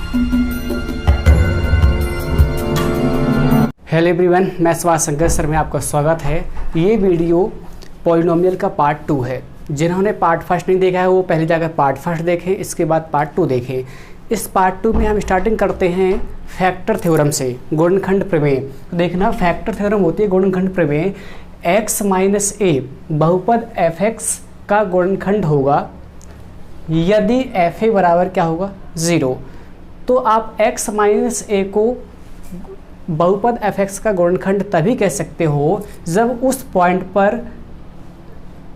Hello everyone, मैं Subhash Shankar sir में आपका स्वागत है। ये वीडियो पॉलिनोमियल का पार्ट 2 है। जिन्होंने पार्ट फर्स्ट नहीं देखा है वो पहले जाकर पार्ट फर्स्ट देखें, इसके बाद पार्ट 2 देखें। इस पार्ट 2 में हम स्टार्टिंग करते हैं फैक्टर थ्योरम से, गुणनखंड प्रमेय। देखना, फैक्टर थ्योरम होती है गुणनखंड प्रमेय। x माइनस ए बहुपद fx का गुणनखंड होगा यदि fa बराबर क्या होगा 0। तो आप x माइनस ए को बहुपद fx का गुणनखंड तभी कह सकते हो जब उस पॉइंट पर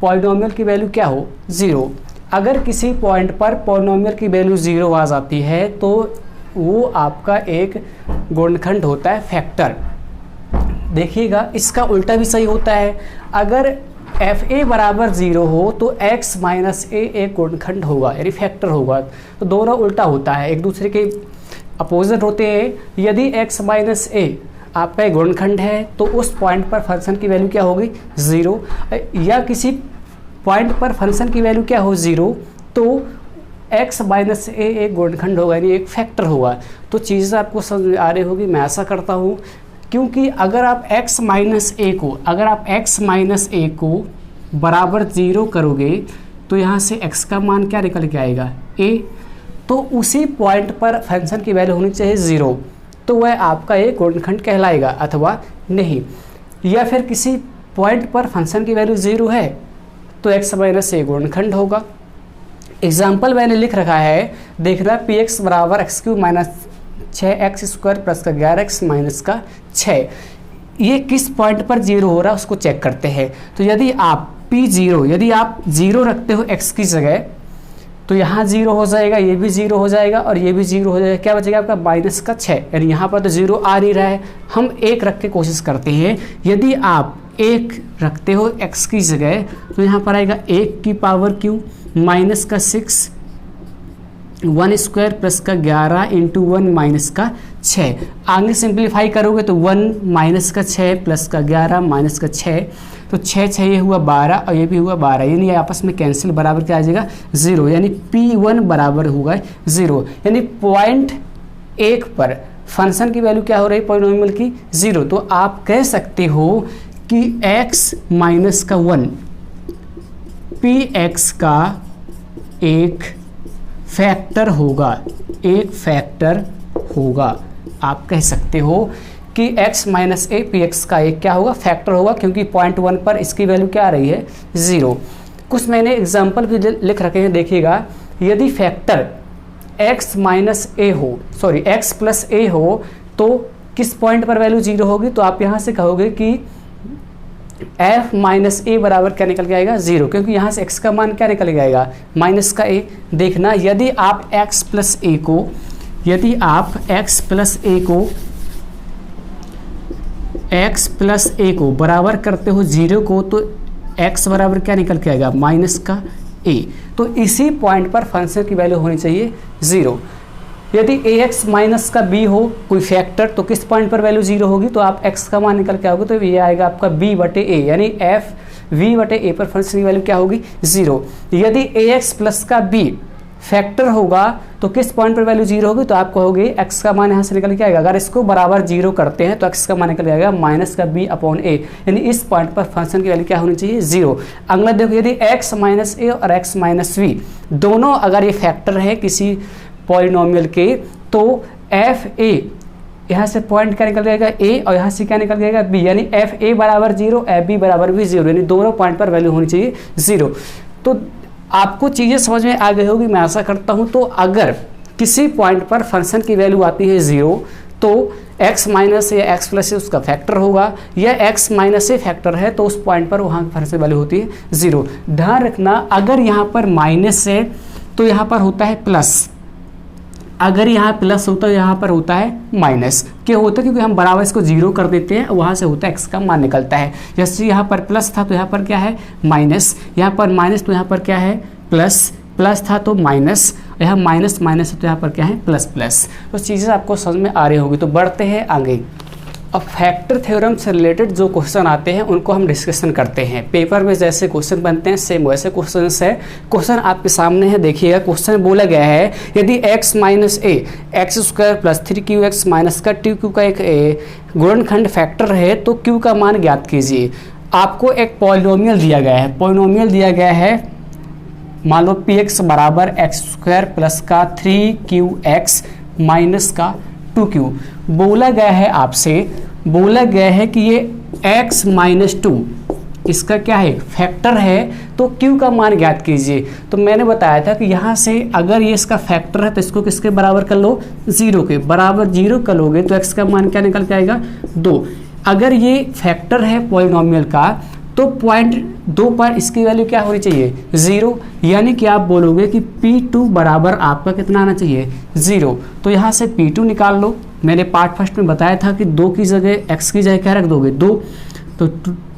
पॉलिनोमियल की वैल्यू क्या हो 0। अगर किसी पॉइंट पर पॉलिनोमियल की वैल्यू 0 आ जाती है तो वो आपका एक गुणनखंड होता है फैक्टर। देखिएगा, इसका उल्टा भी सही होता है। अगर fa बराबर 0 हो तो x माइनस ए एक गुणनखंड होगा, यानी फैक्टर होगा। तो दोनों उल्टा होता है, एक दूसरे के अपोजिट होते हैं। यदि x माइनस ए आपका एक गुणनखंड है तो उस पॉइंट पर फंक्शन की वैल्यू क्या होगी 0, या किसी पॉइंट पर फंक्शन की वैल्यू क्या हो 0 तो x माइनस ए एक गुणनखंड होगा, यानी एक फैक्टर होगा। तो चीज़ें आपको समझ में आ रही होगी। मैं ऐसा करता हूँ क्योंकि अगर आप x माइनस ए को बराबर 0 करोगे तो यहाँ से x का मान क्या निकल के आएगा a। तो उसी पॉइंट पर फंक्शन की वैल्यू होनी चाहिए 0, तो वह आपका एक गुणनखंड कहलाएगा अथवा नहीं। या फिर किसी पॉइंट पर फंक्शन की वैल्यू 0 है तो x माइनस ए गुणनखंड होगा। एग्जाम्पल मैंने लिख रखा है, देखना, पी एक्स बराबर x cube minus 6x square plus का 11x माइनस का 6। ये किस पॉइंट पर 0 हो रहा है उसको चेक करते हैं। तो यदि आप P0 यदि आप 0 रखते हो x की जगह तो यहाँ 0 हो जाएगा, ये भी 0 हो जाएगा और ये भी 0 हो जाएगा। क्या बचेगा आपका माइनस का 6, यानी यहाँ पर तो 0 आ नहीं रहा है। हम 1 रख के कोशिश करते हैं। यदि आप 1 रखते हो x की जगह तो यहाँ पर आएगा 1 की पावर क्यू माइनस का 6 1 स्क्वायर प्लस का 11 इंटू 1 माइनस का 6। आगे सिंप्लीफाई करोगे तो 1 माइनस का 6 प्लस का 11 माइनस का 6, तो 6 ये हुआ 12 और ये भी हुआ 12, यानी आपस में कैंसिल, बराबर क्या आ जाएगा 0, यानी P1 बराबर होगा 0। यानी पॉइंट 1 पर फंक्शन की वैल्यू क्या हो रही है पॉलिनोमियल की 0। तो आप कह सकते हो कि x माइनस का 1 Px का एक फैक्टर होगा, आप कह सकते हो कि x माइनस ए Px का एक क्या होगा फैक्टर होगा, क्योंकि पॉइंट 1 पर इसकी वैल्यू क्या आ रही है 0। कुछ मैंने एग्जाम्पल भी लिख रखे हैं, देखिएगा। यदि फैक्टर x माइनस ए हो, सॉरी x प्लस ए हो तो किस पॉइंट पर वैल्यू 0 होगी। तो आप यहाँ से कहोगे कि f माइनस ए बराबर क्या निकल के आएगा 0, क्योंकि यहाँ से x का मान क्या निकल के आएगा माइनस का a। देखना, यदि आप x प्लस ए को बराबर करते हो 0 को तो x बराबर क्या निकल के आएगा माइनस का a। तो इसी पॉइंट पर फंक्शन की वैल्यू होनी चाहिए 0। यदि ax माइनस का b हो कोई फैक्टर तो किस पॉइंट पर वैल्यू 0 होगी, तो आप x का मान निकल के आओगे तो ये आएगा आपका b बटे a, यानी f v बटे a पर फंक्शन की वैल्यू क्या होगी 0। यदि ax प्लस का b फैक्टर होगा तो किस पॉइंट पर वैल्यू 0 होगी, तो आप कहोगे x का मान यहाँ से निकल के आएगा। अगर इसको बराबर 0 करते हैं तो x का मान निकल जाएगा माइनस का b अपॉन a, यानी इस पॉइंट पर फंक्शन की वैल्यू क्या होनी चाहिए 0। अगला देखो, यदि x माइनस ए और x माइनस वी दोनों अगर ये फैक्टर है किसी पॉलिनोमियल के तो एफ ए यहाँ से पॉइंट क्या निकल जाएगा a और यहाँ से क्या निकल जाएगा b, यानी एफ ए बराबर 0 एफ बी बराबर भी 0, यानी दोनों पॉइंट पर वैल्यू होनी चाहिए 0। तो आपको चीज़ें समझ में आ गई होगी, मैं आशा करता हूँ। तो अगर किसी पॉइंट पर फंक्शन की वैल्यू आती है 0 तो x माइनस या x प्लस उसका फैक्टर होगा, या x माइनस ए फैक्टर है तो उस पॉइंट पर वहाँ फंक्शन वैल्यू होती है 0। ध्यान रखना, अगर यहाँ पर माइनस है तो यहाँ पर होता है प्लस, अगर यहाँ प्लस होता है यहाँ पर होता है माइनस। क्यों होता है, क्योंकि हम बराबर इसको 0 कर देते हैं, वहाँ से होता है x का मान निकलता है। जैसे यहाँ पर प्लस था तो यहाँ पर क्या है माइनस, यहाँ पर माइनस तो यहाँ पर क्या है प्लस, प्लस था तो माइनस, यहाँ माइनस है तो यहाँ पर क्या है प्लस प्लस। तो चीज़ें आपको समझ में आ रही होगी। तो बढ़ते हैं आगे। अब फैक्टर थ्योरम से रिलेटेड जो क्वेश्चन आते हैं उनको हम डिस्कशन करते हैं। पेपर में जैसे क्वेश्चन बनते हैं सेम वैसे क्वेश्चन है। क्वेश्चन आपके सामने है, देखिएगा। क्वेश्चन बोला गया है यदि x minus a x square plus 3qx minus का 2q का एक गुणनखंड फैक्टर है तो q का मान ज्ञात कीजिए। आपको एक पॉलिनोमियल दिया गया है, पॉलिनोमियल दिया गया है, मान लो px बराबर एक्स स्क्वायर प्लस का 3qx माइनस का 2q। बोला गया है आपसे, बोला गया है कि ये x माइनस 2 इसका क्या है, फैक्टर है, तो q का मान ज्ञात कीजिए। तो मैंने बताया था कि यहाँ से अगर ये इसका फैक्टर है तो इसको किसके बराबर कर लो, 0 के बराबर। 0 कर लोगे तो x का मान क्या निकल के आएगा, 2। अगर ये फैक्टर है पॉलिनोमियल का तो दो पॉइंट इसकी वैल्यू क्या होनी चाहिए, 0। यानी कि आप बोलोगे कि P2 बराबर आपका कितना आना चाहिए, 0। तो यहाँ से P2 निकाल लो। मैंने पार्ट फर्स्ट में बताया था कि 2 की जगह x की जगह क्या रख दोगे, 2। तो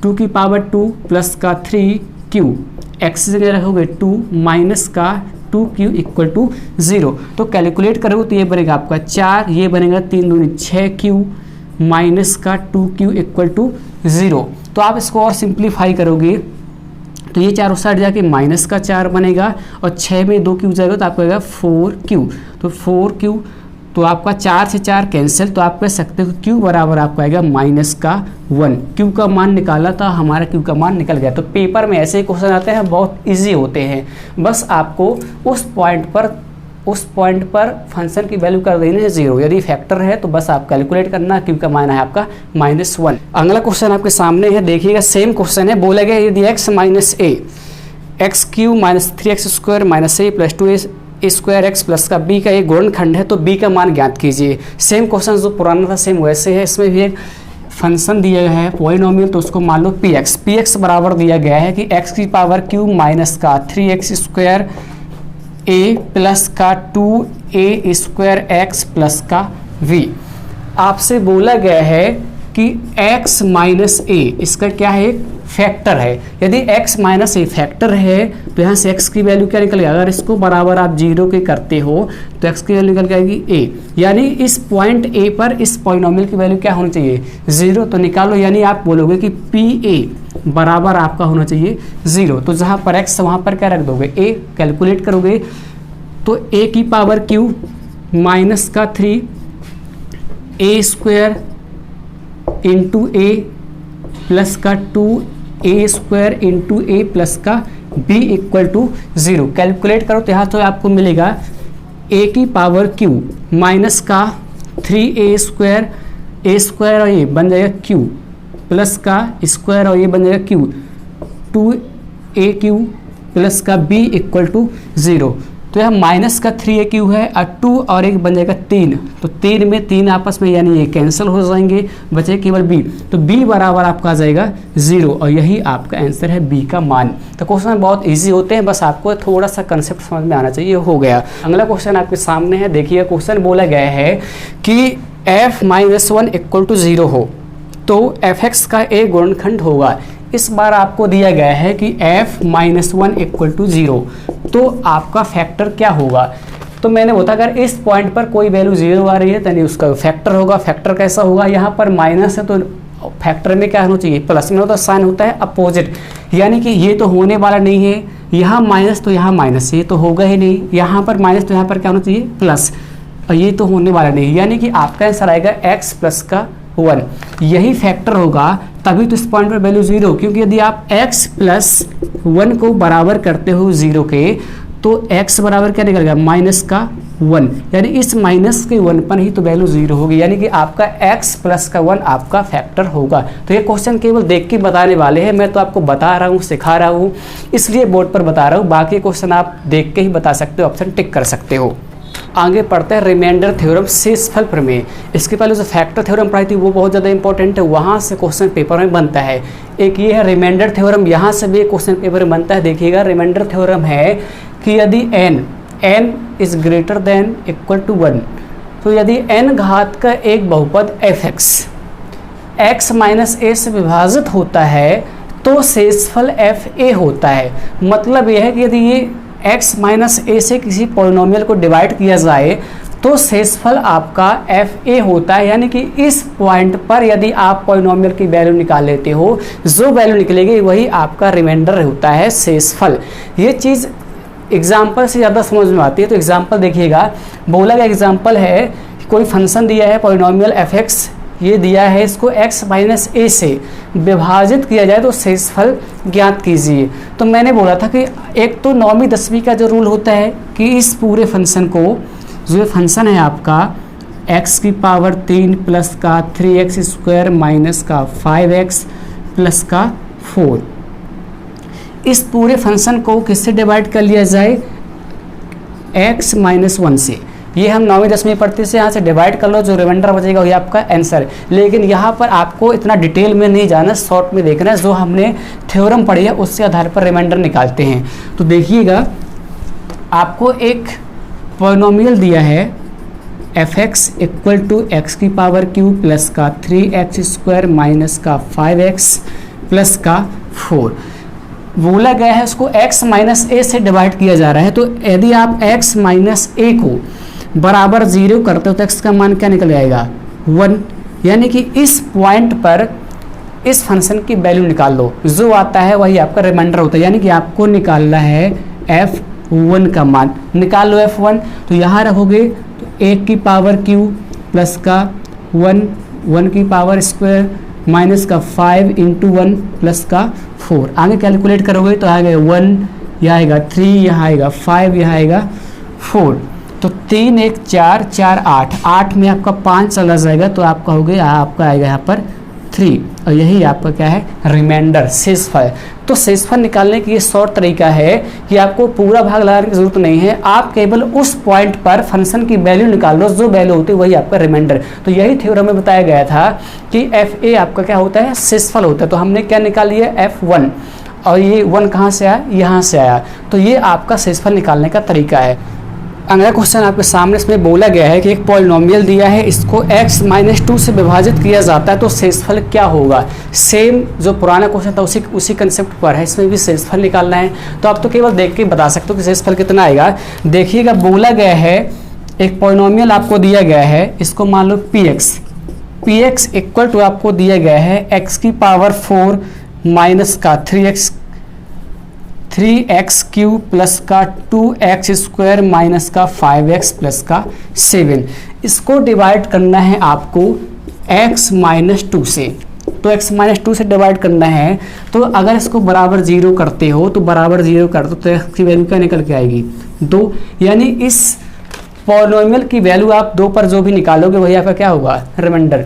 2 की पावर 2 प्लस का 3q, x की जगह रखोगे 2 माइनस का 2q इक्वल टू 0। तो कैलकुलेट करोगे तो ये बनेगा आपका 4, ये बनेगा 3 दूनी 6q माइनस का 2q इक्वल टू 0। तो आप इसको और सिंप्लीफाई करोगे तो ये चारों साइड जाके माइनस का 4 बनेगा और 6 में 2q जाएगा तो आपको आएगा 4q। तो 4q, तो आपका 4 से 4 कैंसिल, तो आप कह सकते हो q बराबर आपको आएगा माइनस का 1। q का मान निकाला था, हमारा q का मान निकल गया। तो पेपर में ऐसे ही क्वेश्चन आते हैं, बहुत इजी होते हैं। बस आपको उस पॉइंट पर फंक्शन की वैल्यू कर देनी है 0। यदि फैक्टर है तो बस आप कैलकुलेट करना, q का मान है आपका -1। अगला क्वेश्चन आपके सामने है, देखिएगा। सेम क्वेश्चन है, बोला गया यदि x minus a x q minus 3x square minus a plus 2a square x plus का b का एक गुणनखंड है तो b का मान ज्ञात कीजिए। सेम क्वेश्चन जो पुराना था सेम वैसे है। इसमें भी एक फंक्शन दिया गया है पॉलिनोमियल, तो उसको मान लो px बराबर दिया गया है कि x की पावर q माइनस का 3x स्क्वायर a प्लस का 2a स्क्वायर x प्लस का v। आपसे बोला गया है कि x माइनस a इसका क्या है, फैक्टर है। यदि x माइनस a फैक्टर है तो यहाँ से x की वैल्यू क्या निकल गया, अगर इसको बराबर आप 0 के करते हो तो x की वैल्यू निकल के आएगी a। यानी इस पॉइंट a पर इस पॉलिनोमियल की वैल्यू क्या होनी चाहिए, 0। तो निकालो, यानी आप बोलोगे कि pa बराबर आपका होना चाहिए 0। तो जहाँ पर x वहाँ पर क्या रख दोगे, a। कैलकुलेट करोगे तो a की पावर q माइनस का 3a square into a plus का 2a square into a plus का b इक्वल टू 0। कैलकुलेट करो तो यहाँ तो आपको मिलेगा a की पावर q माइनस का 3a स्क्वायर, a स्क्वायर और ये बन जाएगा q प्लस का स्क्वायर और ये बन जाएगा q, 2aq प्लस का b इक्वल टू 0। तो यह माइनस का 3aq है और 2 और 1 बन जाएगा 3। तो 3 में 3 आपस में यानी ये कैंसिल हो जाएंगे, बचे केवल b। तो b बराबर आपका आ जाएगा 0 और यही आपका आंसर है b का मान। तो क्वेश्चन बहुत इजी होते हैं, बस आपको थोड़ा सा कंसेप्ट समझ में आना चाहिए, हो गया। अगला क्वेश्चन आपके सामने है, देखिए। क्वेश्चन बोला गया है कि f-1 इक्वल टू 0 हो तो fx का एक गुणनखंड होगा। इस बार आपको दिया गया है कि f-1 इक्वल टू 0 तो आपका फैक्टर क्या होगा। तो मैंने बोला अगर इस पॉइंट पर कोई वैल्यू 0 आ रही है तो उसका फैक्टर होगा। फैक्टर कैसा होगा, यहाँ पर माइनस है तो फैक्टर में क्या होना चाहिए, प्लस में। तो साइन होता है अपोजिट, यानी कि ये तो होने वाला नहीं है, यहाँ माइनस तो यहाँ माइनस, ये तो होगा ही नहीं। यहाँ पर माइनस तो यहाँ पर क्या होना चाहिए, प्लस, और ये तो होने वाला नहीं। यानी कि आपका आंसर आएगा x प्लस का 1, यही फैक्टर होगा। तभी तो इस पॉइंट पर वैल्यू 0, क्योंकि यदि आप x प्लस 1 को बराबर करते हो 0 के तो x बराबर क्या निकलेगा, माइनस का 1। यानी इस माइनस के 1 पर ही तो वैल्यू 0 होगी, यानी कि आपका x प्लस का 1 आपका फैक्टर होगा। तो ये क्वेश्चन केवल देख के बताने वाले हैं, मैं तो आपको बता रहा हूँ, सिखा रहा हूँ, इसलिए बोर्ड पर बता रहा हूँ। बाकी क्वेश्चन आप देख के ही बता सकते हो, ऑप्शन टिक कर सकते हो। आगे पढ़ते हैं रिमाइंडर थ्योरम, शेषफल प्रमेय। इसके पहले जो फैक्टर थ्योरम पढ़ाई थी वो बहुत ज़्यादा इंपॉर्टेंट है, वहाँ से क्वेश्चन पेपर में बनता है। एक ये है रिमाइंडर थ्योरम, यहाँ से भी क्वेश्चन पेपर में बनता है। देखिएगा, रिमाइंडर थ्योरम है कि यदि n is greater than equal to 1, तो यदि n घात का एक बहुपद fx x माइनस a से विभाजित होता है तो शेषफल fa होता है। मतलब यह है कि यदि ये x माइनस a से किसी पॉलिनोमियल को डिवाइड किया जाए तो शेषफल आपका एफ ए होता है, यानी कि इस पॉइंट पर यदि आप पॉलिनोमियल की वैल्यू निकाल लेते हो, जो वैल्यू निकलेगी वही आपका रिमाइंडर होता है शेषफल। ये चीज़ एग्जाम्पल से ज़्यादा समझ में आती है। तो एग्जाम्पल देखिएगा, बोला गया एग्जाम्पल है कोई फंक्शन दिया है पॉलिनोमियल एफ एक्स, ये दिया है, इसको x माइनस ए से विभाजित किया जाए तो शेषफल ज्ञात कीजिए। तो मैंने बोला था कि एक तो 9वीं 10वीं का जो रूल होता है कि इस पूरे फंक्शन को, जो ये फंक्शन है आपका x की पावर 3 प्लस का 3x स्क्वायर माइनस का 5x प्लस का 4, इस पूरे फंक्शन को किससे डिवाइड कर लिया जाए, x माइनस 1 से। ये हम 9वीं 10वीं पढ़ते से यहाँ से डिवाइड कर लो, जो रिमाइंडर बचेगा वही आपका आंसर। लेकिन यहाँ पर आपको इतना डिटेल में नहीं जाना, शॉर्ट में देखना है, जो हमने थ्योरम पढ़ी है उसके आधार पर रिमाइंडर निकालते हैं। तो देखिएगा, आपको एक पॉलिनोमियल दिया है f x equal to x की पावर क्यू प्लस का 3x स्क्वायर माइनस का 5x प्लस का 4। बोला गया है उसको x माइनस ए से डिवाइड किया जा रहा है। तो यदि आप x माइनस ए को बराबर 0 करते हो तो x का मान क्या निकल जाएगा, 1। यानी कि इस पॉइंट पर इस फंक्शन की वैल्यू निकाल लो, जो आता है वही आपका रिमाइंडर होता है। यानी कि आपको निकालना है f1 का मान, निकाल लो f1। तो यहाँ रखोगे तो 1 की पावर q प्लस का 1 की पावर स्क्वायर माइनस का 5 इंटू 1 प्लस का 4। आगे कैलकुलेट करोगे तो आएगा 1, यहाँ आएगा 3, यहाँ आएगा 5, यहाँ आएगा 4। तो 3 1 4 4 8 में आपका 5 चला जाएगा तो आपका हो गया, आपका आएगा यहाँ पर 3, और यही आपका क्या है, रिमाइंडर शेषफल। तो शेषफल निकालने की ये शॉर्ट तरीका है कि आपको पूरा भाग लगाने की जरूरत नहीं है, आप केवल उस पॉइंट पर फंक्शन की वैल्यू निकाल लो, जो वैल्यू होती है वही आपका रिमाइंडर। तो यही थ्योरम में बताया गया था कि एफ ए आपका क्या होता है, शेषफल होता है। तो हमने क्या निकाल लिया, f1, और ये 1 कहाँ से आया, यहाँ से आया। तो ये आपका शेषफल निकालने का तरीका है। अगला क्वेश्चन आपके सामने इसमें बोला गया है कि एक पॉलिनोमियल दिया है, इसको x माइनस 2 से विभाजित किया जाता है तो शेषफल क्या होगा। सेम जो पुराना क्वेश्चन था उसी कंसेप्ट पर है, इसमें भी शेषफल निकालना है। तो आप तो केवल देख के बता सकते हो कि शेषफल कितना आएगा। देखिएगा, बोला गया है एक पॉलिनोमियल आपको दिया गया है, इसको मान लो px इक्वल टू आपको दिया गया है x की पावर 4 माइनस का 3x क्यूब प्लस का 2x स्क्वायर माइनस का 5x प्लस का 7। इसको डिवाइड करना है आपको x माइनस 2 से। तो x माइनस 2 से डिवाइड करना है, तो अगर इसको बराबर 0 करते हो तो बराबर 0 कर दो तो x की वैल्यू क्या निकल के आएगी, 2। यानी इस पॉलिनोमियल की वैल्यू आप 2 पर जो भी निकालोगे वही आपका क्या होगा, रिमाइंडर।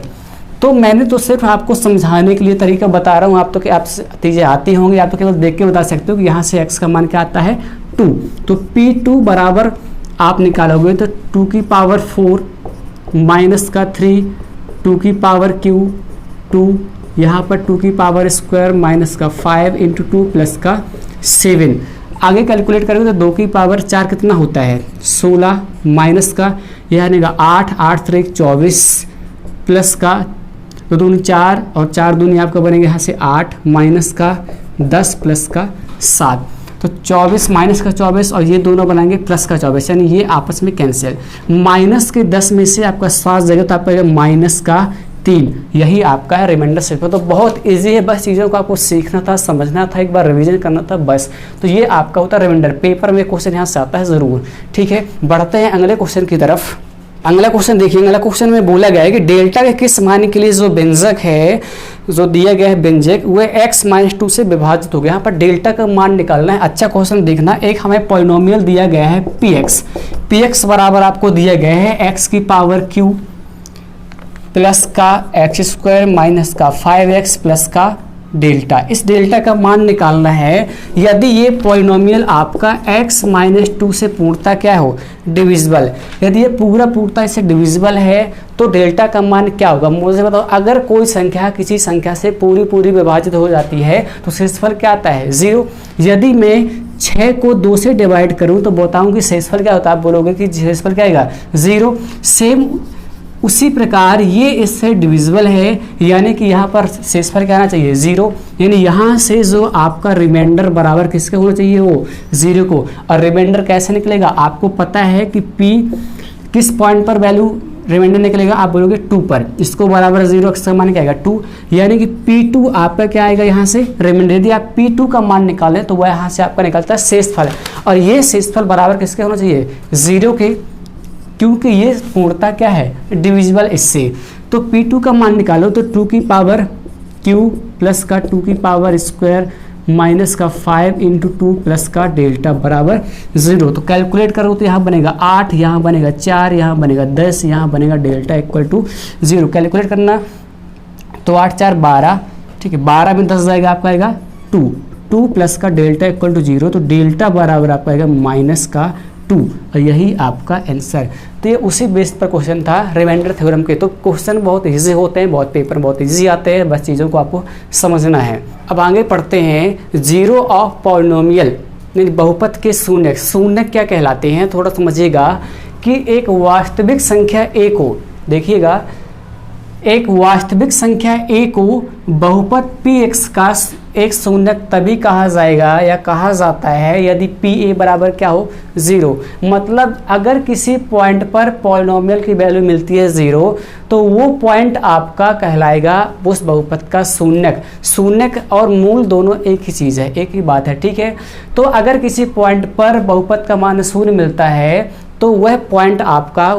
तो मैंने तो सिर्फ आपको समझाने के लिए तरीका बता रहा हूँ, आप तो आप चीज़ें आती होंगी, आप तो केवल देख के बता सकते हो कि यहाँ से x का मान क्या आता है, 2। तो P2 बराबर आप निकालोगे तो 2 की पावर 4 माइनस का 3, 2 की पावर Q 2, यहाँ पर 2 की पावर स्क्वायर माइनस का 5 इंटू 2 प्लस का 7। आगे कैलकुलेट करोगे तो 2 की पावर 4 कितना होता है, 16 माइनस का यह आएगा 8, 8 3 24 प्लस का 2 दूनी 4 और 4 दूनी आपका बनेगा यहाँ से 8 माइनस का 10 प्लस का 7। तो 24 माइनस का 24 और ये दोनों बनाएंगे प्लस का 24, यानी ये आपस में कैंसिल। माइनस के 10 में से आपका 7 जाएगा तो आपका माइनस का 3, यही आपका है रिमाइंडर शेषफल। तो बहुत इजी है, बस चीज़ों को आपको सीखना था, समझना था, एक बार रिवीजन करना था बस। तो ये आपका होता है रिमाइंडर। पेपर में क्वेश्चन यहाँ से आता है ज़रूर, ठीक है। बढ़ते हैं अगले क्वेश्चन की तरफ। अगला क्वेश्चन देखिए, अगला क्वेश्चन में बोला गया है कि डेल्टा के किस मान के लिए जो व्यंजक है, जो दिया गया है व्यंजक, वह x माइनस 2 से विभाजित हो गया। यहाँ पर डेल्टा का मान निकालना है। अच्छा क्वेश्चन देखना, एक हमें पॉलिनोमियल दिया गया है px बराबर आपको दिया गया है x की पावर q प्लस का x स्क्वायर माइनस का 5x प्लस का डेल्टा। इस डेल्टा का मान निकालना है यदि ये पॉलिनोमियल आपका x माइनस 2 से पूर्णतः क्या हो, डिविजिबल। यदि ये पूरा पूर्णतः इससे डिविजिबल है तो डेल्टा का मान क्या होगा, मुझे बताओ। अगर कोई संख्या किसी संख्या से पूरी विभाजित हो जाती है तो शेषफल क्या आता है, 0। यदि मैं 6 को 2 से डिवाइड करूं तो बताऊं कि शेषफल क्या होता है, आप बोलोगे कि शेषफल क्या आएगा, 0। सेम उसी प्रकार ये इससे डिविजिबल है, यानी कि यहाँ पर शेषफल क्या आना चाहिए, 0। यानी यहाँ से जो आपका रिमाइंडर बराबर किसके होना चाहिए, वो 0 को। और रिमाइंडर कैसे निकलेगा, आपको पता है कि P किस पॉइंट पर वैल्यू रिमाइंडर निकलेगा, आप बोलोगे 2 पर, इसको बराबर 0 एक्स का मान क्या आएगा 2, यानी कि P2 आपका क्या आएगा यहाँ से रिमाइंडर। यदि आप P2 का मान निकालें तो वह यहाँ से आपका निकलता है शेषफल, और ये शेषफल बराबर किसके होना चाहिए 0 के, क्योंकि ये पूर्णतः क्या है डिविजिबल इससे। तो P2 का मान निकालो तो 2 की पावर q प्लस का 2 की पावर स्क्वायर माइनस का 5 इंटू 2 प्लस का डेल्टा बराबर 0। तो कैलकुलेट करो तो यहाँ बनेगा 8, यहाँ बनेगा 4, यहाँ बनेगा 10, यहाँ बनेगा डेल्टा इक्वल टू 0। कैलकुलेट करना तो 8 4 12, ठीक है, 12 में 10 जाएगा आपका आएगा 2 प्लस का डेल्टा इक्वल टू 0, तो डेल्टा बराबर आपका आएगा माइनस का 2, और यही आपका आंसर। तो ये उसी बेस पर क्वेश्चन था रिमाइंडर थ्योरम के। तो क्वेश्चन बहुत इजी होते हैं, बहुत पेपर बहुत इजी आते हैं, बस चीज़ों को आपको समझना है। अब आगे पढ़ते हैं जीरो ऑफ पॉलिनोमियल, बहुपद के शून्य। शून्य क्या कहलाते हैं थोड़ा समझिएगा कि एक वास्तविक संख्या a को, देखिएगा एक वास्तविक संख्या a को बहुपद px का एक शून्यक तभी कहा जाएगा या कहा जाता है यदि pa बराबर क्या हो 0। मतलब अगर किसी पॉइंट पर पॉलिनोमियल की वैल्यू मिलती है 0 तो वो पॉइंट आपका कहलाएगा उस बहुपद का शून्यक। शून्यक और मूल दोनों एक ही चीज़ है, एक ही बात है, ठीक है। तो अगर किसी पॉइंट पर बहुपद का मान 0 मिलता है तो वह पॉइंट आपका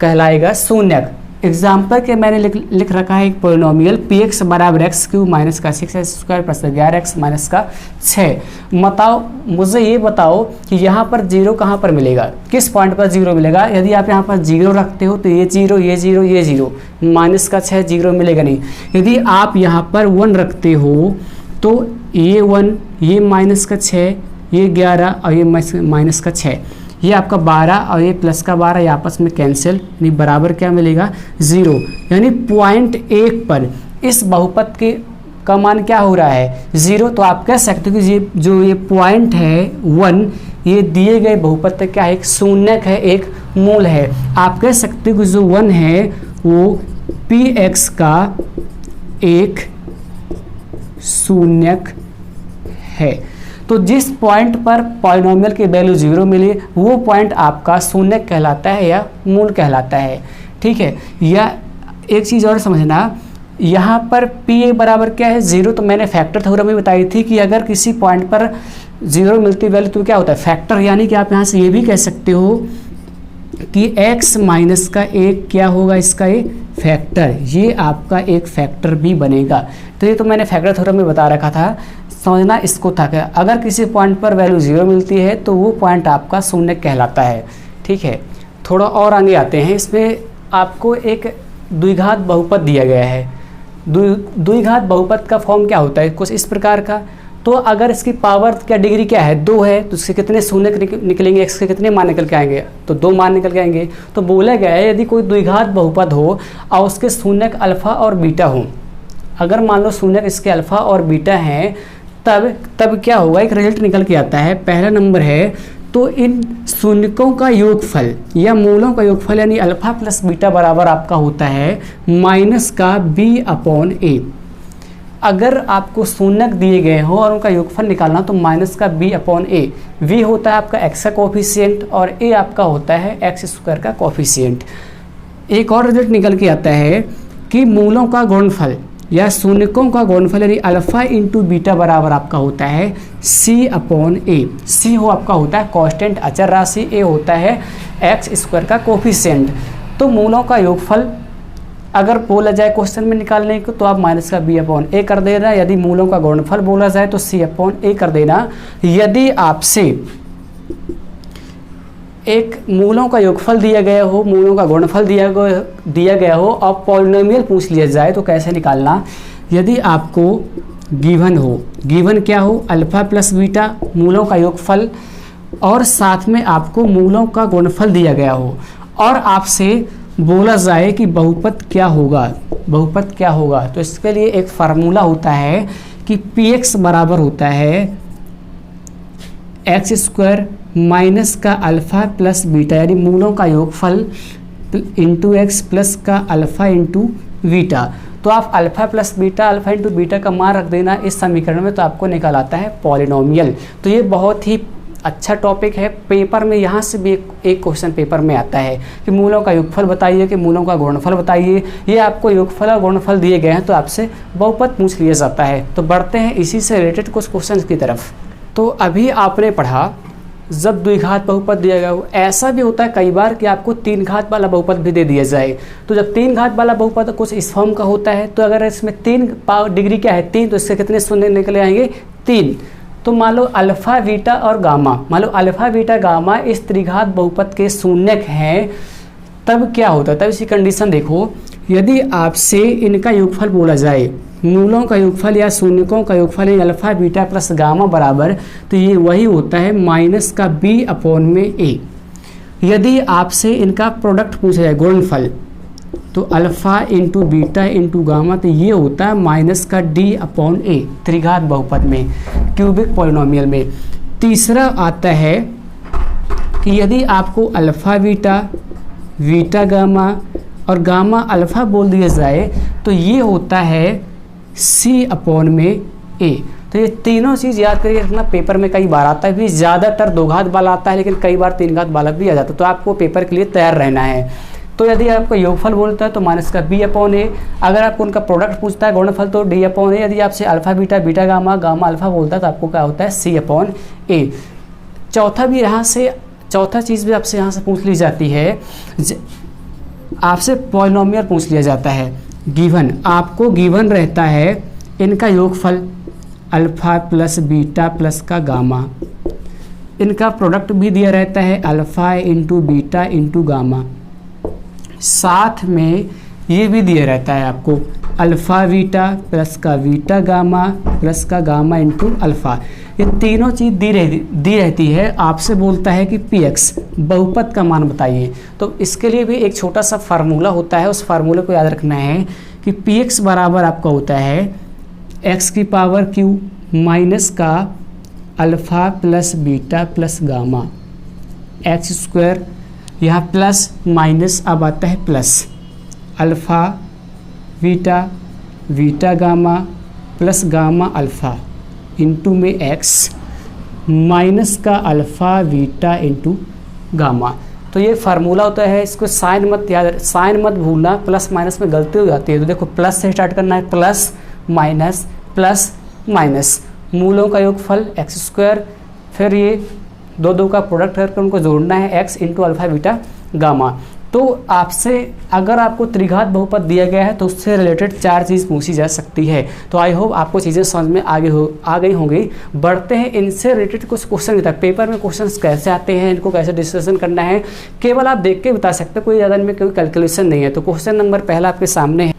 कहलाएगा शून्यक। एग्जाम्पल के मैंने लिख रखा है एक पोलिनोमियल px बराबर एक्स क्यूब माइनस का 6x square plus 11x minus का 6। बताओ मुझे ये बताओ कि यहाँ पर 0 कहाँ पर मिलेगा, किस पॉइंट पर 0 मिलेगा। यदि आप यहाँ पर 0 रखते हो तो ये 0 ये 0 ये 0, माइनस का 6 0 मिलेगा नहीं। यदि आप यहाँ पर 1 रखते हो तो ये 1 ये माइनस का 6 ये 11 और ये माइनस का 6, ये आपका 12 और ये प्लस का 12 ये आपस में कैंसिल, यानी बराबर क्या मिलेगा 0। यानी पॉइंट 1 पर इस बहुपद के का मान क्या हो रहा है 0। तो आप कह सकते हो कि ये जो ये पॉइंट है 1 ये दिए गए बहुपद का क्या है एक शून्यक है, एक मूल है। आप कह सकते हो कि जो 1 है वो px का एक शून्यक है। तो जिस पॉइंट पर पॉलिनोमियल की वैल्यू 0 मिली वो पॉइंट आपका शून्यक कहलाता है या मूल कहलाता है, ठीक है। या एक चीज़ और समझना, यहाँ पर pa बराबर क्या है 0। तो मैंने फैक्टर थ्योरम में बताई थी कि अगर किसी पॉइंट पर 0 मिलती वैल्यू तो क्या होता है फैक्टर, यानी कि आप यहाँ से ये भी कह सकते हो कि x माइनस का 1 क्या होगा इसका ये फैक्टर, ये आपका एक फैक्टर भी बनेगा। तो ये तो मैंने फैक्टर थ्योरम में बता रखा था, समझना इसको था कि अगर किसी पॉइंट पर वैल्यू 0 मिलती है तो वो पॉइंट आपका शून्य कहलाता है, ठीक है। थोड़ा और आगे आते हैं, इसमें आपको एक द्विघात बहुपद दिया गया है। द्विघात बहुपद का फॉर्म क्या होता है कुछ इस प्रकार का। तो अगर इसकी पावर क्या डिग्री क्या है 2 है तो इसके कितने शून्य निकलेंगे, x के कितने मान निकल के आएंगे तो 2 मान निकल के आएंगे। तो बोला गया है यदि कोई द्विघात बहुपद हो और उसके शून्यक अल्फा और बीटा हो, अगर मान लो शून्यक इसके अल्फा और बीटा हैं तब क्या होगा एक रिजल्ट निकल के आता है। पहला नंबर है तो इन शून्यकों का योगफल या मूलों का योगफल यानी अल्फा प्लस बीटा बराबर आपका होता है माइनस का b/a। अगर आपको शून्यक दिए गए हो और उनका योगफल निकालना तो माइनस का b/a। v होता है आपका x का कोफिशिएंट और a आपका होता है x स्क्वायर का कोफिशिएंट। एक और रिजल्ट निकल के आता है कि मूलों का गुणनफल या शून्यकों का गुणनफल यानी अल्फा इंटू बीटा बराबर आपका होता है c/a। c हो आपका होता है कांस्टेंट अचर राशि, a होता है x स्क्वायर का कोफिशिएंट। तो मूलों का योगफल अगर बोला जाए क्वेश्चन में निकालने को तो आप माइनस का b/a कर देना। यदि मूलों का गुणनफल बोला जाए तो c/a कर देना। यदि आपसे एक मूलों का योगफल दिया गया हो, मूलों का गुणनफल दिया गया हो और पॉलिनोमियल पूछ लिया जाए तो कैसे निकालना। यदि आपको गिवन हो, गिवन क्या हो अल्फा प्लस बीटा मूलों का योगफल और साथ में आपको मूलों का गुणनफल दिया गया हो और आपसे बोला जाए कि बहुपद क्या होगा, बहुपद क्या होगा, तो इसके लिए एक फार्मूला होता है कि px बराबर होता है एक्स स्क्वायर माइनस का अल्फ़ा प्लस बीटा यानी मूलों का योगफल इंटू एक्स प्लस का अल्फ़ा इंटू बीटा। तो आप alpha plus beta alpha into beta का मान रख देना इस समीकरण में तो आपको निकल आता है पॉलिनोमियल। तो ये बहुत ही अच्छा टॉपिक है। पेपर में यहाँ से भी एक क्वेश्चन पेपर में आता है कि मूलों का योगफल बताइए, कि मूलों का गुणनफल बताइए। ये आपको योगफल और गुणनफल दिए गए हैं तो आपसे बहुपद पूछ लिया जाता है। तो बढ़ते हैं इसी से रिलेटेड कुछ क्वेश्चन की तरफ। तो अभी आपने पढ़ा जब द्विघात बहुपद दिया गया हो, ऐसा भी होता है कई बार कि आपको 3 घात वाला बहुपद भी दे दिया जाए। तो जब 3 घात वाला बहुपद कुछ इस फॉर्म का होता है, तो अगर इसमें 3 डिग्री क्या है 3, तो इसके कितने शून्य निकले आएंगे 3। तो मान लो अल्फा बीटा और गामा, मान लो अल्फा बीटा गामा इस त्रिघात बहुपद के शून्यक हैं, तब क्या होता है, तब इसकी कंडीशन देखो। यदि आपसे इनका योगफल बोला जाए, मूलों का योगफल या शून्यकों का योगफल है अल्फा बीटा प्लस गामा बराबर, तो ये वही होता है माइनस का b अपॉन में a। यदि आपसे इनका प्रोडक्ट पूछा जाए गुणनफल, तो alpha into beta into gamma, तो ये होता है माइनस का d अपॉन a त्रिघात बहुपद में, क्यूबिक पॉलिनोमियल में। तीसरा आता है कि यदि आपको अल्फा बीटा, बीटा गामा और गामा अल्फा बोल दिया जाए, तो ये होता है c अपॉन में a। तो ये तीनों चीज़ याद करिए रखना, पेपर में कई बार आता है भी, ज़्यादातर 2 घात वाला आता है, लेकिन कई बार 3 घात वाला भी आ जाता है। तो आपको पेपर के लिए तैयार रहना है। तो यदि आपको योगफल बोलता है तो माइनस का b अपॉन a, अगर आपको उनका प्रोडक्ट पूछता है गुणनफल तो d अपॉन a, यदि आपसे alpha beta, beta gamma, gamma alpha बोलता है तो आपको क्या होता है c अपॉन a। चौथा भी यहाँ से, चौथा चीज़ भी आपसे यहाँ से पूछ ली जाती है, आपसे पॉलिनोमियल पूछ लिया जाता है। गिवन, आपको गिवन रहता है इनका योगफल अल्फा प्लस बीटा प्लस का गामा, इनका प्रोडक्ट भी दिया रहता है alpha into beta into gamma, साथ में ये भी दिया रहता है आपको अल्फा बीटा प्लस का बीटा गामा प्लस का गामा इंटू अल्फा। ये तीनों चीज़ दी रहती है। आपसे बोलता है कि px बहुपद का मान बताइए, तो इसके लिए भी एक छोटा सा फार्मूला होता है, उस फार्मूले को याद रखना है कि px बराबर आपका होता है x की पावर q माइनस का alpha plus beta plus gamma x square, यहाँ प्लस माइनस अब आता है plus alpha beta, beta gamma plus gamma alpha into में x माइनस का अल्फ़ा बीटा इंटू गामा। तो ये फार्मूला होता है, इसको साइन मत याद, साइन मत भूलना, प्लस माइनस में गलती हो जाती है। तो देखो प्लस से स्टार्ट करना है, प्लस माइनस, मूलों का योगफल एक्स स्क्वायर, फिर ये दो का प्रोडक्ट करके उनको जोड़ना है x into alpha beta gamma. तो आपसे अगर आपको त्रिघात बहुपद दिया गया है तो उससे रिलेटेड 4 चीज़ पूछी जा सकती है। तो आई होप आपको चीज़ें समझ में आ गई होंगी। बढ़ते हैं इनसे रिलेटेड कुछ क्वेश्चन तक। पेपर में क्वेश्चंस कैसे आते हैं, इनको कैसे डिस्कशन करना है, केवल आप देख के बता सकते हैं, कोई ज़्यादा इनमें कोई कैलकुलेशन नहीं है। तो क्वेश्चन नंबर पहला आपके सामने है,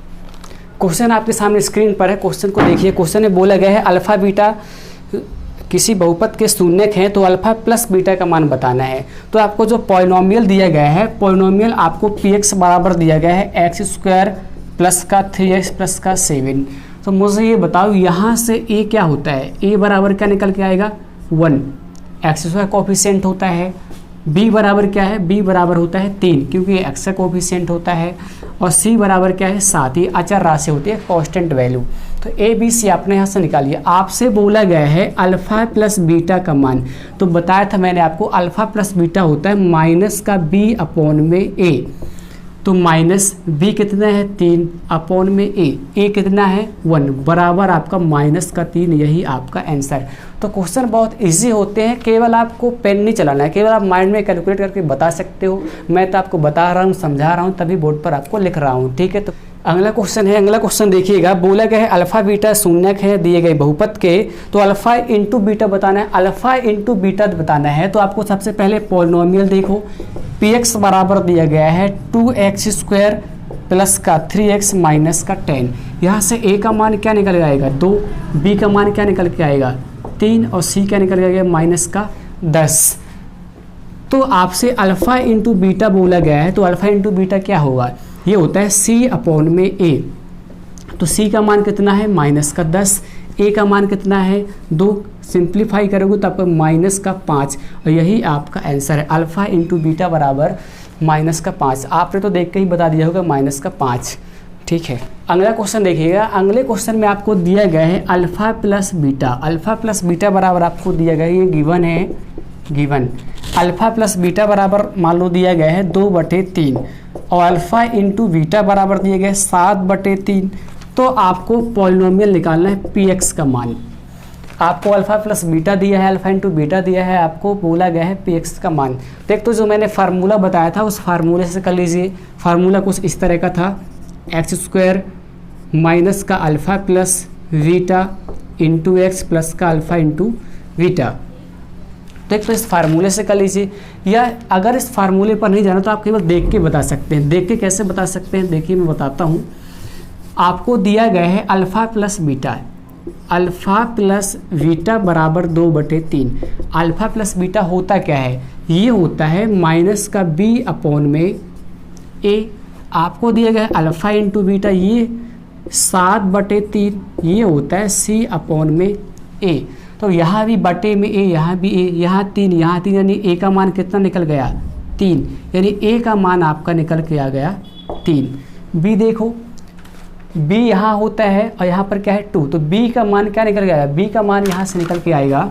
क्वेश्चन आपके सामने स्क्रीन पर है। क्वेश्चन को देखिए, क्वेश्चन में बोला गया है अल्फ़ा बीटा किसी बहुपद के शून्यक हैं तो अल्फ़ा प्लस बीटा का मान बताना है। तो आपको जो पॉलिनोमियल दिया गया है, पॉलिनोमियल आपको px बराबर दिया गया है एक्स स्क्वायर प्लस का 3x प्लस का 7। तो मुझे ये बताओ यहाँ से a क्या होता है, a बराबर क्या निकल के आएगा 1, एक्स स्क्वायर कोफिशिएंट होता है। b बराबर क्या है, b बराबर होता है 3 क्योंकि ये x का कोफिशिएंट होता है, और c बराबर क्या है 7, ये अचर राशि होती है, कांस्टेंट वैल्यू। तो ए बी सी आपने यहाँ से निकालिए। आपसे बोला गया है अल्फ़ा प्लस बीटा का मान, तो बताया था मैंने आपको अल्फ़ा प्लस बीटा होता है माइनस का b अपॉन में a। तो माइनस b कितना है 3 अपॉन में a कितना है 1 बराबर आपका माइनस का 3, यही आपका आंसर। तो क्वेश्चन बहुत इजी होते हैं, केवल आपको पेन नहीं चलाना है, केवल आप माइंड में कैलकुलेट करके बता सकते हो। मैं तो आपको बता रहा हूँ, समझा रहा हूँ, तभी बोर्ड पर आपको लिख रहा हूँ, ठीक है। तो अगला क्वेश्चन है, अगला क्वेश्चन देखिएगा। बोला गया है अल्फ़ा बीटा शून्यक है दिए गए बहुपद के, तो अल्फ़ा इंटू बीटा बताना है, अल्फ़ा इंटू बीटा बताना है। तो आपको सबसे पहले पॉलिनोमियल देखो, px बराबर दिया गया है 2x स्क्वायर प्लस का 3x माइनस का 10। यहाँ से a का मान क्या निकल आएगा 2, b का मान क्या निकल के आएगा 3, और c क्या निकल के आएगा माइनस का 10। तो आपसे अल्फ़ा इंटू बीटा बोला गया है, तो अल्फ़ा इंटू बीटा क्या होगा, ये होता है c अपॉन में a। तो c का मान कितना है माइनस का 10, a का मान कितना है 2, सिंप्लीफाई करोगे तो आपको माइनस का 5, और यही आपका आंसर है। अल्फ़ा इंटू बीटा बराबर माइनस का 5। आपने तो देख के ही बता दिया होगा माइनस का 5, ठीक है। अगला क्वेश्चन देखिएगा। अगले क्वेश्चन में आपको दिया गया है alpha plus beta, alpha plus beta बराबर आपको दिया गया है, ये गिवन है गिवन अल्फ़ा प्लस बीटा बराबर मान लो दिया गया है 2/3 और अल्फ़ा इंटू बीटा बराबर दिए गए 7/3। तो आपको पॉलिनोमियल निकालना है पी एक्स का मान। आपको अल्फ़ा प्लस बीटा दिया है, अल्फ़ा इंटू बीटा दिया है, आपको बोला गया है पी एक्स का मान। तो एक तो जो मैंने फार्मूला बताया था उस फार्मूले से कर लीजिए। फार्मूला कुछ इस तरह का था, x² माइनस का alpha plus beta into x plus का अल्फ़ा इंटू बीटा। तो एक तो इस फार्मूले से कर लीजिए, या अगर इस फार्मूले पर नहीं जाना तो आप केवल देख के बता सकते हैं। देख के कैसे बता सकते हैं, देखिए मैं बताता हूँ। आपको दिया गया है alpha plus beta, alpha plus beta बराबर 2/3। अल्फ़ा प्लस बीटा होता क्या है, ये होता है माइनस का b अपॉन में a। आपको दिया गया है अल्फ़ा इंटू बीटा, ये 7/3, ये होता है c अपॉन में a। तो यहाँ भी बटे में a, यहाँ भी a, यहाँ 3, यहाँ 3, यानी a का मान कितना निकल गया 3, यानी a का मान आपका निकल के आ गया 3। b देखो, b यहाँ होता है और यहाँ पर क्या है 2, तो b का मान क्या निकल के आएगा, b का मान यहाँ से निकल के आएगा,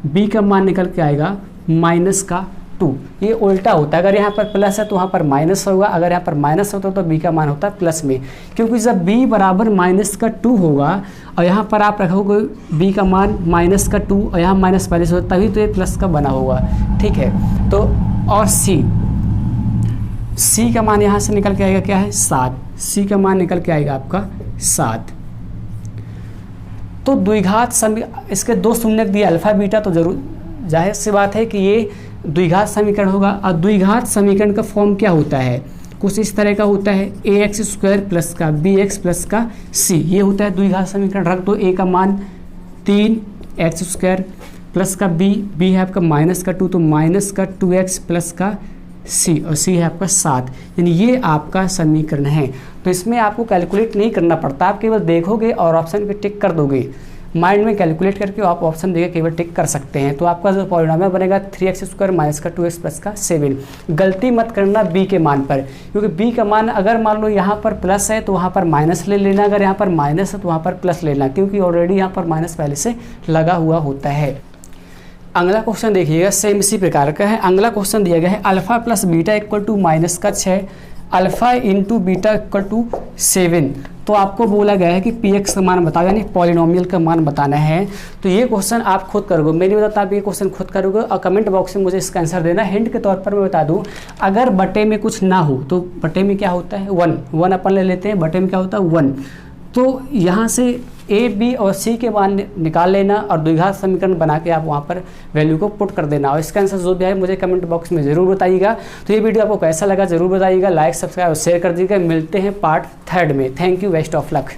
b का मान निकल के आएगा -2। ये उल्टा होता है, अगर यहाँ पर प्लस है तो वहाँ पर माइनस होगा, अगर यहाँ पर माइनस होता तो b का मान होता है प्लस में, क्योंकि जब b बराबर -2 होगा और यहाँ पर आप रखोगे b का मान -2 और यहाँ माइनस पहले से होता तभी तो ये प्लस का बना होगा। ठीक है, तो और c का मान यहाँ से निकल के आएगा क्या है 7, c का मान निकल के आएगा आपका 7। तो द्विघात इसके 2 शून्य दिए अल्फ़ा बीटा, तो जरूर जाहिर सी बात है कि ये द्विघात समीकरण होगा। और द्विघात समीकरण का फॉर्म क्या होता है, कुछ इस तरह का होता है, ax² प्लस का bx प्लस का c, ये होता है द्विघात समीकरण। रख दो a का मान 3x² प्लस का b है आपका -2, तो -2x प्लस का c, और c है आपका 7, यानी ये आपका समीकरण है। तो इसमें आपको कैलकुलेट नहीं करना पड़ता, आप केवल देखोगे और ऑप्शन पे टिक कर दोगे। माइंड में कैलकुलेट करके आप ऑप्शन देके केवल टिक कर सकते हैं। तो आपका जो पॉलिनोमियल बनेगा 3x² माइनस का 2x प्लस का 7। गलती मत करना b के मान पर, क्योंकि b का मान अगर मान लो यहाँ पर प्लस है तो वहाँ पर माइनस ले लेना, अगर यहाँ पर माइनस है तो वहाँ पर प्लस लेना, क्योंकि ऑलरेडी यहाँ पर माइनस पहले से लगा हुआ होता है। अगला क्वेश्चन देखिएगा, सेम इसी प्रकार का है। अगला क्वेश्चन दिया गया है alpha plus beta equal to -6, alpha into beta equal to 7। तो आपको बोला गया है कि पी एक्स का मान बताओ, यानी पॉलिनोमियल का मान बताना है। तो ये क्वेश्चन आप खुद करोगे, मैं नहीं बताता, आप ये क्वेश्चन खुद करोगे और कमेंट बॉक्स में मुझे इसका आंसर देना। हिंट के तौर पर मैं बता दूं, अगर बटे में कुछ ना हो तो बटे में क्या होता है 1 अपन ले लेते हैं, बटे में क्या होता है 1। तो यहाँ से a, b और c के मान निकाल लेना और द्विघात समीकरण बना के आप वहाँ पर वैल्यू को पुट कर देना, और इसका आंसर जो भी है मुझे कमेंट बॉक्स में ज़रूर बताइएगा। तो ये वीडियो आपको कैसा लगा ज़रूर बताइएगा, लाइक सब्सक्राइब और शेयर कर दीजिएगा। मिलते हैं पार्ट 3 में। Thank you, best of luck.